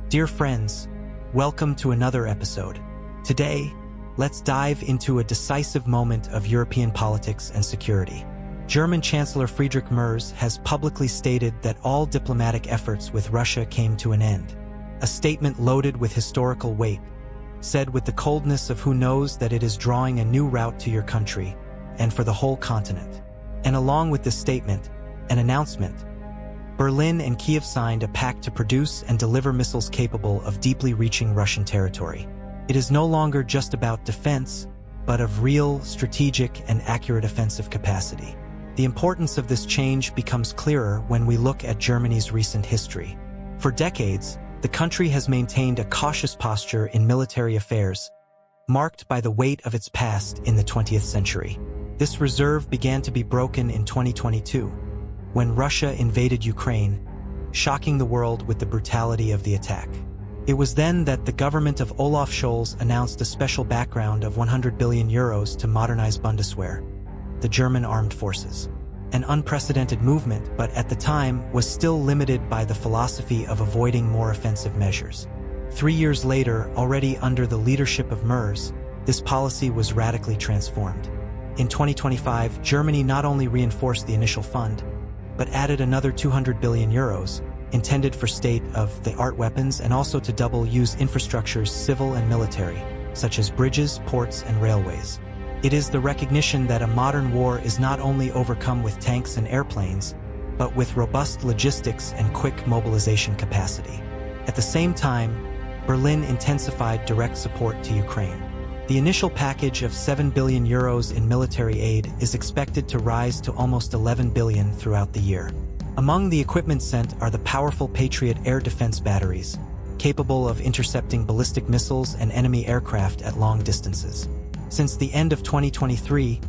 Dear friends, welcome to another episode. Today, let's dive into a decisive moment of European politics and security. German Chancellor Friedrich Merz has publicly stated that all diplomatic efforts with Russia came to an end. A statement loaded with historical weight, said with the coldness of who knows that it is drawing a new route to your country and for the whole continent. And along with this statement, an announcement, Berlin and Kiev signed a pact to produce and deliver missiles capable of deeply reaching Russian territory. It is no longer just about defense, but of real, strategic, and accurate offensive capacity. The importance of this change becomes clearer when we look at Germany's recent history. For decades, the country has maintained a cautious posture in military affairs, marked by the weight of its past in the 20th century. This reserve began to be broken in 2022, when Russia invaded Ukraine, shocking the world with the brutality of the attack. It was then that the government of Olaf Scholz announced a special background of 100 billion euros to modernize Bundeswehr, the German armed forces. An unprecedented movement, but at the time was still limited by the philosophy of avoiding more offensive measures. 3 years later, already under the leadership of Merz, this policy was radically transformed. In 2025, Germany not only reinforced the initial fund, but added another 200 billion euros, intended for state-of-the-art weapons and also to double-use infrastructures, civil and military, such as bridges, ports, and railways. It is the recognition that a modern war is not only overcome with tanks and airplanes, but with robust logistics and quick mobilization capacity. At the same time, Berlin intensified direct support to Ukraine. The initial package of 7 billion euros in military aid is expected to rise to almost 11 billion throughout the year. Among the equipment sent are the powerful Patriot air defense batteries, capable of intercepting ballistic missiles and enemy aircraft at long distances. Since the end of 2023,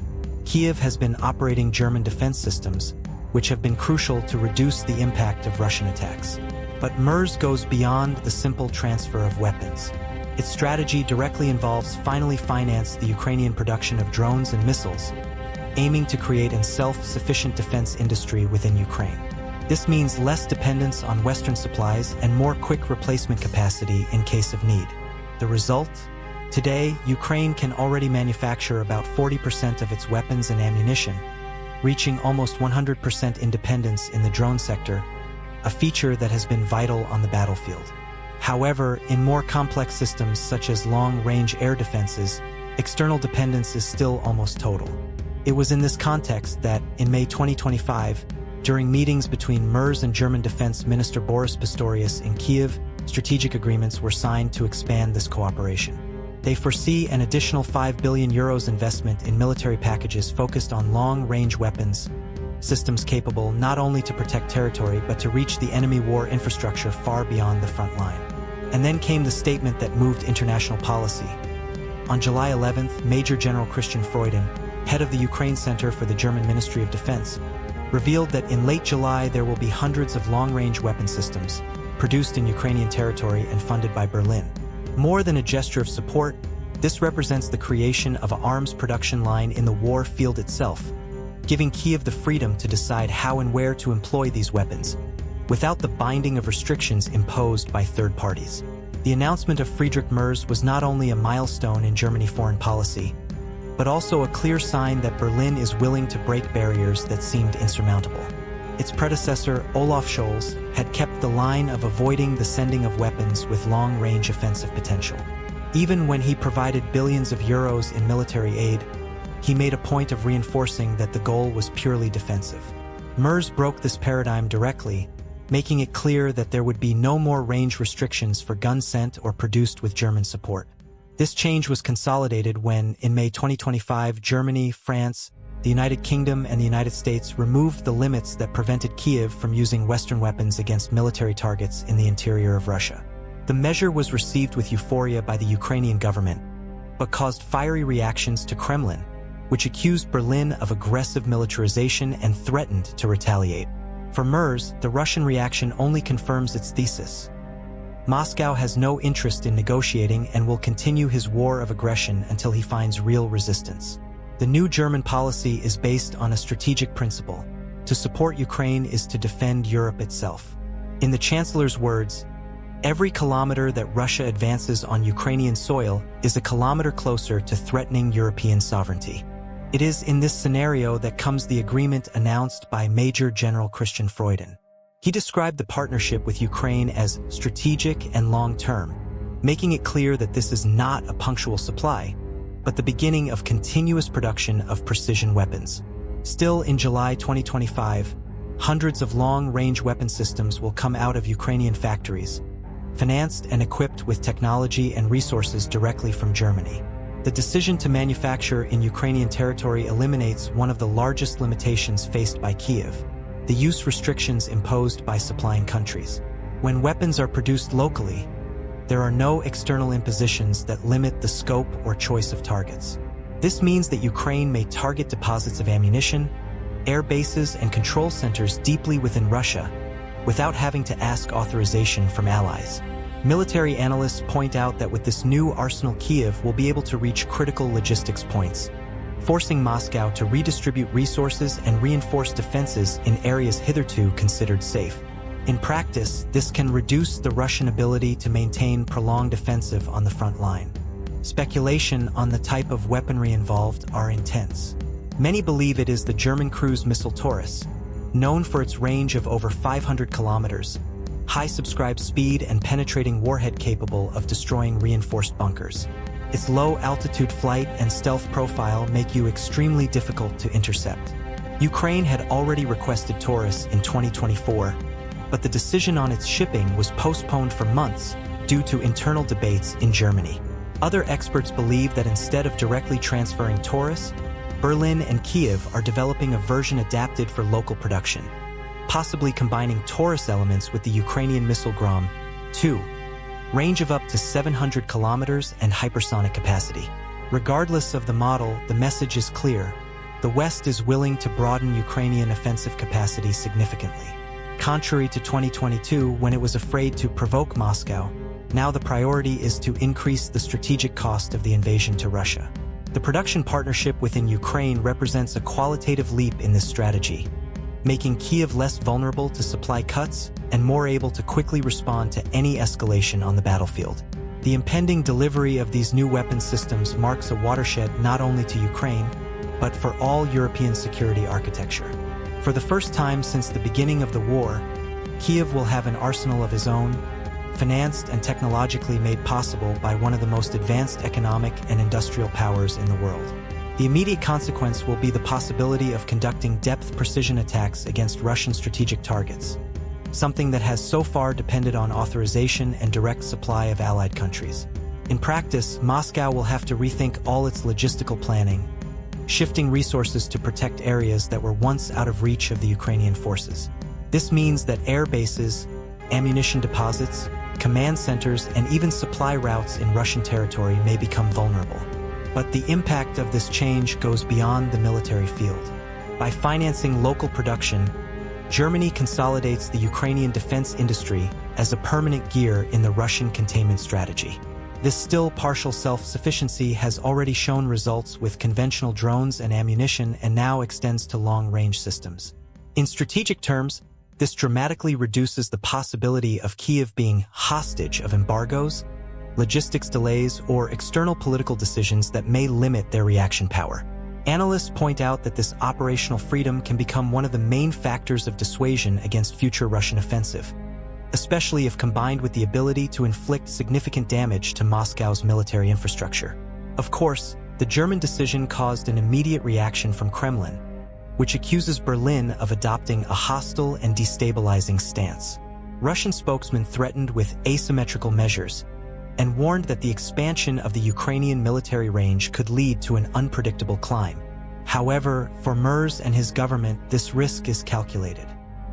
Kiev has been operating German defense systems, which have been crucial to reduce the impact of Russian attacks. But Merz goes beyond the simple transfer of weapons. Its strategy directly involves finance the Ukrainian production of drones and missiles, aiming to create a self-sufficient defense industry within Ukraine. This means less dependence on Western supplies and more quick replacement capacity in case of need. The result? Today, Ukraine can already manufacture about 40% of its weapons and ammunition, reaching almost 100% independence in the drone sector, a feature that has been vital on the battlefield. However, in more complex systems such as long-range air defenses, external dependence is still almost total. It was in this context that, in May 2025, during meetings between Merz and German Defense Minister Boris Pistorius in Kiev, strategic agreements were signed to expand this cooperation. They foresee an additional 5 billion euros investment in military packages focused on long-range weapons, systems capable not only to protect territory but to reach the enemy war infrastructure far beyond the front line. And then came the statement that moved international policy. On July 11th, Major General Christian Freuden, head of the Ukraine Center for the German Ministry of Defense, revealed that in late July there will be hundreds of long-range weapon systems produced in Ukrainian territory and funded by Berlin. More than a gesture of support, this represents the creation of an arms production line in the war field itself, giving Kiev the freedom to decide how and where to employ these weapons, without the binding of restrictions imposed by third parties. The announcement of Friedrich Merz was not only a milestone in Germany's foreign policy, but also a clear sign that Berlin is willing to break barriers that seemed insurmountable. Its predecessor, Olaf Scholz, had kept the line of avoiding the sending of weapons with long-range offensive potential. Even when he provided billions of euros in military aid, he made a point of reinforcing that the goal was purely defensive. Merz broke this paradigm directly, making it clear that there would be no more range restrictions for guns sent or produced with German support. This change was consolidated when, in May 2025, Germany, France, the United Kingdom, and the United States removed the limits that prevented Kiev from using Western weapons against military targets in the interior of Russia. The measure was received with euphoria by the Ukrainian government, but caused fiery reactions to Kremlin, which accused Berlin of aggressive militarization and threatened to retaliate. For Merz, the Russian reaction only confirms its thesis. Moscow has no interest in negotiating and will continue his war of aggression until he finds real resistance. The new German policy is based on a strategic principle. To support Ukraine is to defend Europe itself. In the Chancellor's words, Every kilometer that Russia advances on Ukrainian soil is a kilometer closer to threatening European sovereignty. It is in this scenario that comes the agreement announced by Major General Christian Freudin. He described the partnership with Ukraine as strategic and long-term, making it clear that this is not a punctual supply, but the beginning of continuous production of precision weapons. Still, in July 2025, hundreds of long-range weapon systems will come out of Ukrainian factories, financed and equipped with technology and resources directly from Germany. The decision to manufacture in Ukrainian territory eliminates one of the largest limitations faced by Kyiv: the use restrictions imposed by supplying countries. When weapons are produced locally, there are no external impositions that limit the scope or choice of targets. This means that Ukraine may target deposits of ammunition, air bases, and control centers deeply within Russia, without having to ask authorization from allies. Military analysts point out that with this new arsenal, Kyiv will be able to reach critical logistics points, forcing Moscow to redistribute resources and reinforce defenses in areas hitherto considered safe. In practice, this can reduce the Russian ability to maintain prolonged offensive on the front line. Speculation on the type of weaponry involved are intense. Many believe it is the German cruise missile Taurus, known for its range of over 500 kilometers, high subscribed speed, and penetrating warhead capable of destroying reinforced bunkers. Its low-altitude flight and stealth profile make you extremely difficult to intercept. Ukraine had already requested Taurus in 2024, but the decision on its shipping was postponed for months due to internal debates in Germany. Other experts believe that instead of directly transferring Taurus, Berlin and Kyiv are developing a version adapted for local production, possibly combining Taurus elements with the Ukrainian missile Grom-2, range of up to 700 kilometers and hypersonic capacity. Regardless of the model, the message is clear: the West is willing to broaden Ukrainian offensive capacity significantly. Contrary to 2022, when it was afraid to provoke Moscow, now the priority is to increase the strategic cost of the invasion to Russia. The production partnership within Ukraine represents a qualitative leap in this strategy, making Kyiv less vulnerable to supply cuts and more able to quickly respond to any escalation on the battlefield. The impending delivery of these new weapon systems marks a watershed not only to Ukraine, but for all European security architecture. For the first time since the beginning of the war, Kyiv will have an arsenal of his own, financed and technologically made possible by one of the most advanced economic and industrial powers in the world. The immediate consequence will be the possibility of conducting depth precision attacks against Russian strategic targets, something that has so far depended on authorization and direct supply of allied countries. In practice, Moscow will have to rethink all its logistical planning, shifting resources to protect areas that were once out of reach of the Ukrainian forces. This means that air bases, ammunition deposits, command centers, and even supply routes in Russian territory may become vulnerable. But the impact of this change goes beyond the military field. By financing local production, Germany consolidates the Ukrainian defense industry as a permanent gear in the Russian containment strategy. This still partial self-sufficiency has already shown results with conventional drones and ammunition, and now extends to long-range systems. In strategic terms, this dramatically reduces the possibility of Kyiv being hostage of embargoes, logistics delays, or external political decisions that may limit their reaction power. Analysts point out that this operational freedom can become one of the main factors of dissuasion against future Russian offensive, especially if combined with the ability to inflict significant damage to Moscow's military infrastructure. Of course, the German decision caused an immediate reaction from Kremlin, which accuses Berlin of adopting a hostile and destabilizing stance. Russian spokesmen threatened with asymmetrical measures and warned that the expansion of the Ukrainian military range could lead to an unpredictable climb. However, for Merz and his government, this risk is calculated.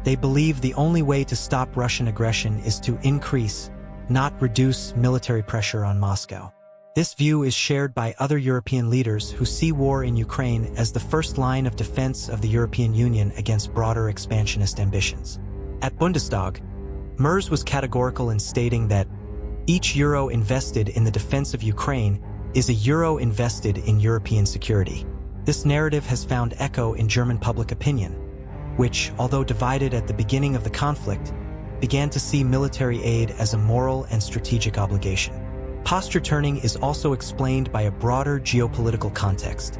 They believe the only way to stop Russian aggression is to increase, not reduce, military pressure on Moscow. This view is shared by other European leaders who see war in Ukraine as the first line of defense of the European Union against broader expansionist ambitions. At Bundestag, Merz was categorical in stating that each euro invested in the defense of Ukraine is a euro invested in European security. This narrative has found echo in German public opinion, which, although divided at the beginning of the conflict, began to see military aid as a moral and strategic obligation. Posture turning is also explained by a broader geopolitical context.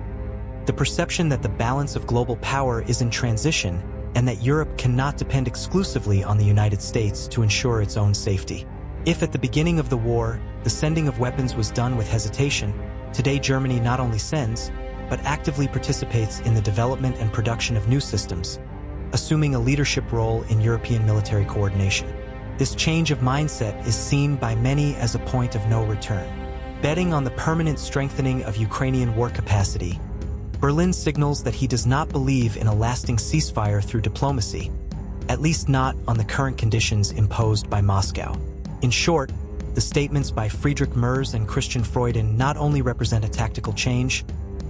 The perception that the balance of global power is in transition and that Europe cannot depend exclusively on the United States to ensure its own safety. If at the beginning of the war, the sending of weapons was done with hesitation, today Germany not only sends, but actively participates in the development and production of new systems, assuming a leadership role in European military coordination. This change of mindset is seen by many as a point of no return. Betting on the permanent strengthening of Ukrainian war capacity, Berlin signals that he does not believe in a lasting ceasefire through diplomacy, at least not on the current conditions imposed by Moscow. In short, the statements by Friedrich Merz and Christian Freudin not only represent a tactical change,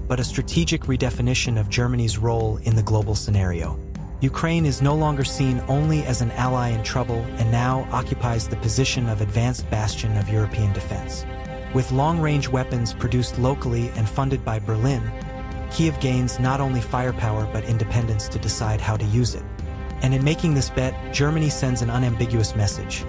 but a strategic redefinition of Germany's role in the global scenario. Ukraine is no longer seen only as an ally in trouble and now occupies the position of advanced bastion of European defense. With long-range weapons produced locally and funded by Berlin, Kiev gains not only firepower but independence to decide how to use it. And in making this bet, Germany sends an unambiguous message.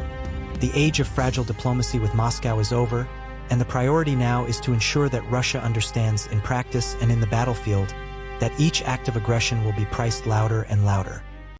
The age of fragile diplomacy with Moscow is over, and the priority now is to ensure that Russia understands in practice and in the battlefield that each act of aggression will be priced louder and louder.